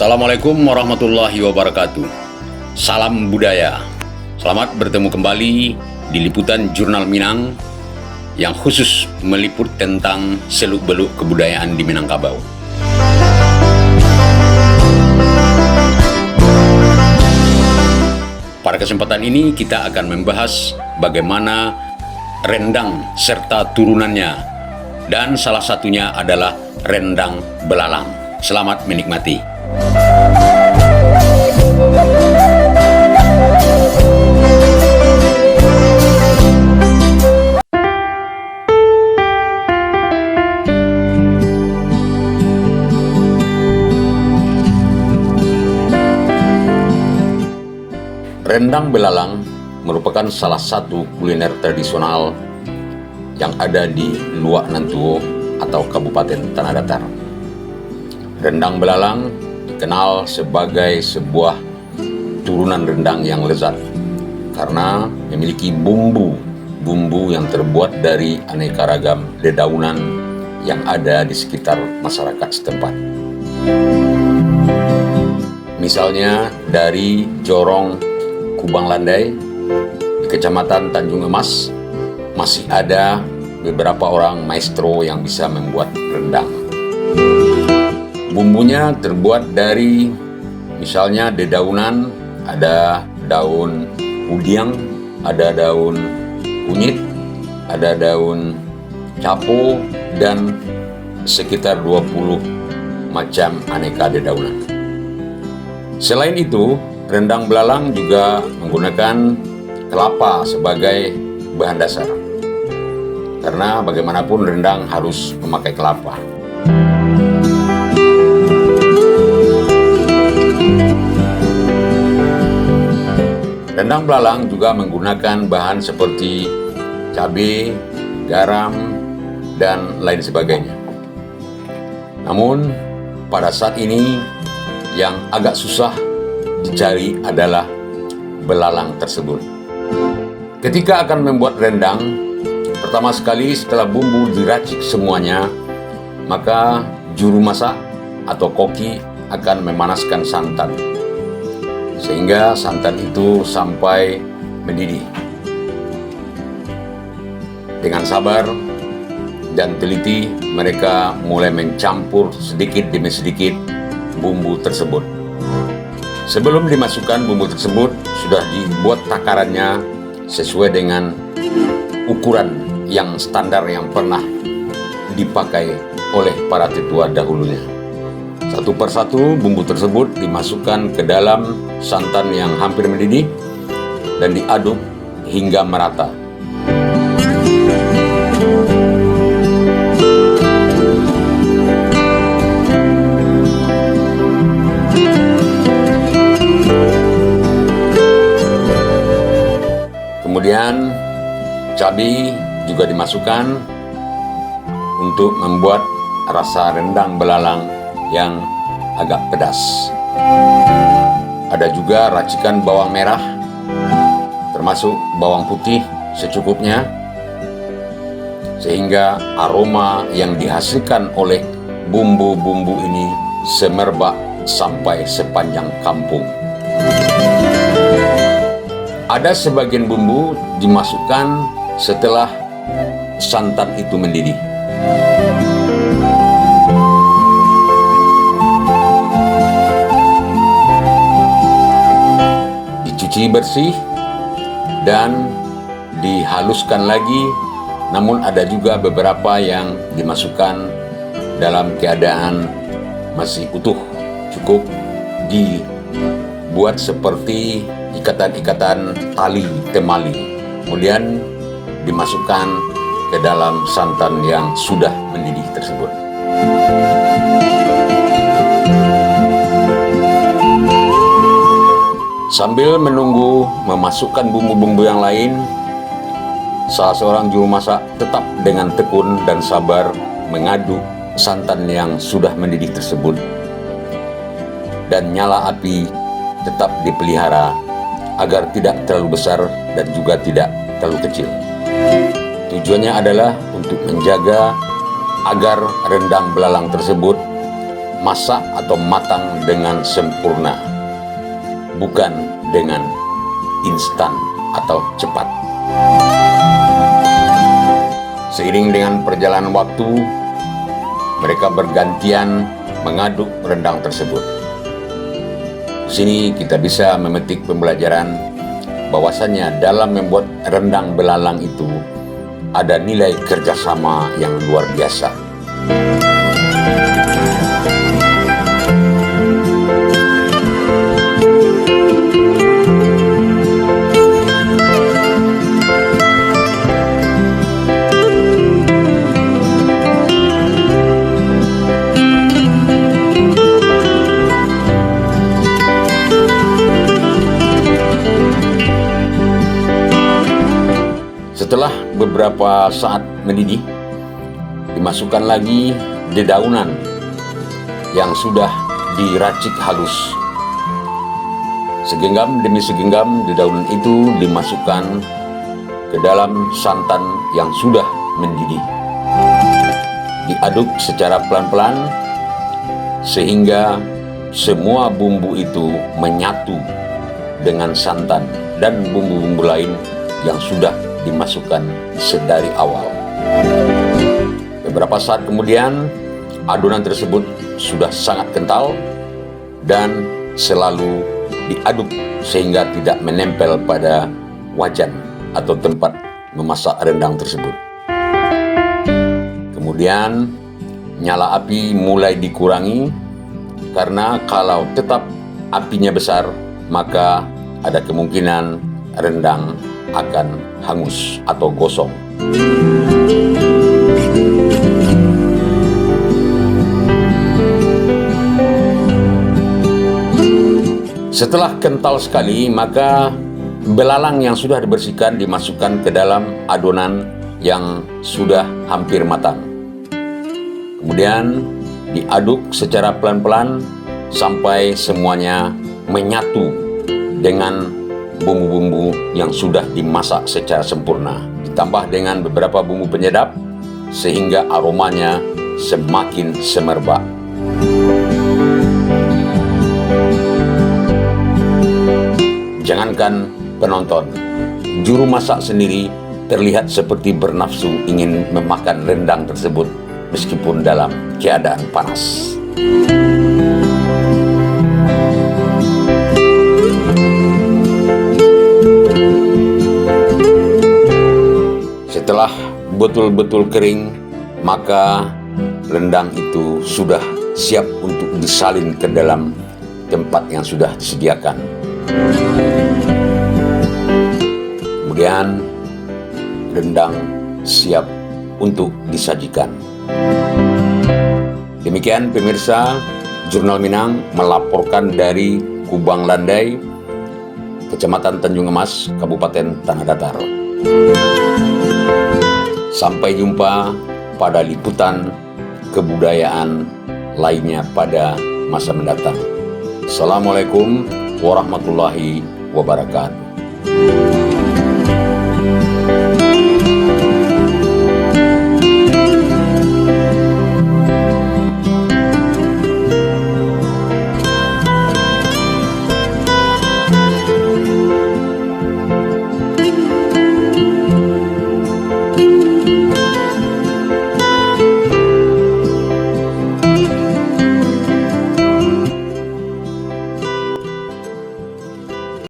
Assalamualaikum warahmatullahi wabarakatuh. Salam budaya. Selamat bertemu kembali di liputan Jurnal Minang yang khusus meliput tentang seluk-beluk kebudayaan di Minangkabau. Pada kesempatan ini kita akan membahas bagaimana rendang serta turunannya, dan salah satunya adalah rendang belalang. Selamat menikmati. Rendang belalang merupakan salah satu kuliner tradisional yang ada di Luak Nantuo atau Kabupaten Tanah Datar. Rendang belalang dikenal sebagai sebuah turunan rendang yang lezat karena memiliki bumbu yang terbuat dari aneka ragam dedaunan yang ada di sekitar masyarakat setempat. Misalnya dari Jorong Kubang Landai di Kecamatan Tanjung Emas masih ada beberapa orang maestro yang bisa membuat rendang. Bumbunya terbuat dari misalnya dedaunan, ada daun udiang, ada daun kunyit, ada daun capo, dan sekitar 20 macam aneka dedaunan. Selain itu, rendang belalang juga menggunakan kelapa sebagai bahan dasar. Karena bagaimanapun rendang harus memakai kelapa. Rendang belalang juga menggunakan bahan seperti cabai, garam, dan lain sebagainya. Namun, pada saat ini yang agak susah dicari adalah belalang tersebut. Ketika akan membuat rendang, pertama sekali setelah bumbu diracik semuanya, maka juru masak atau koki akan memanaskan santan sehingga santan itu sampai mendidih. Dengan sabar dan teliti, mereka mulai mencampur sedikit demi sedikit bumbu tersebut. Sebelum dimasukkan bumbu tersebut, sudah dibuat takarannya sesuai dengan ukuran yang standar yang pernah dipakai oleh para tetua dahulunya. Satu persatu bumbu tersebut dimasukkan ke dalam santan yang hampir mendidih dan diaduk hingga merata. Kemudian cabai juga dimasukkan untuk membuat rasa rendang belalang yang agak pedas. Ada juga racikan bawang merah, termasuk bawang putih secukupnya, sehingga aroma yang dihasilkan oleh bumbu-bumbu ini semerbak sampai sepanjang kampung. Ada sebagian bumbu dimasukkan setelah santan itu mendidih. Dicuci bersih dan dihaluskan lagi, namun ada juga beberapa yang dimasukkan dalam keadaan masih utuh, cukup dibuat seperti ikatan-ikatan tali temali, kemudian dimasukkan ke dalam santan yang sudah mendidih tersebut. Sambil menunggu memasukkan bumbu-bumbu yang lain, salah seorang juru masak tetap dengan tekun dan sabar mengaduk santan yang sudah mendidih tersebut, dan nyala api tetap dipelihara agar tidak terlalu besar dan juga tidak terlalu kecil. Tujuannya adalah untuk menjaga agar rendang belalang tersebut masak atau matang dengan sempurna, bukan dengan instan atau cepat. Seiring dengan perjalanan waktu, mereka bergantian mengaduk rendang tersebut. Di sini kita bisa memetik pembelajaran bahwasanya dalam membuat rendang belalang itu ada nilai kerjasama yang luar biasa. Setelah beberapa saat mendidih, dimasukkan lagi dedaunan yang sudah diracik halus. Segenggam demi segenggam dedaunan itu dimasukkan ke dalam santan yang sudah mendidih. Diaduk secara pelan-pelan sehingga semua bumbu itu menyatu dengan santan dan bumbu-bumbu lain yang sudah dimasukkan sedari awal. Beberapa saat kemudian, adonan tersebut sudah sangat kental dan selalu diaduk sehingga tidak menempel pada wajan atau tempat memasak rendang tersebut. Kemudian, nyala api mulai dikurangi karena kalau tetap apinya besar, maka ada kemungkinan rendang akan hangus atau gosong. Setelah kental sekali, maka belalang yang sudah dibersihkan dimasukkan ke dalam adonan yang sudah hampir matang. Kemudian diaduk secara pelan-pelan sampai semuanya menyatu dengan bumbu-bumbu yang sudah dimasak secara sempurna, ditambah dengan beberapa bumbu penyedap sehingga aromanya semakin semerbak. Jangankan penonton, juru masak sendiri terlihat seperti bernafsu ingin memakan rendang tersebut meskipun dalam keadaan panas. Setelah betul-betul kering, maka rendang itu sudah siap untuk disalin ke dalam tempat yang sudah disediakan. Kemudian rendang siap untuk disajikan. Demikian pemirsa, Jurnal Minang melaporkan dari Kubang Landai, Kecamatan Tanjung Emas, Kabupaten Tanah Datar. Sampai jumpa pada liputan kebudayaan lainnya pada masa mendatang. Assalamualaikum warahmatullahi wabarakatuh.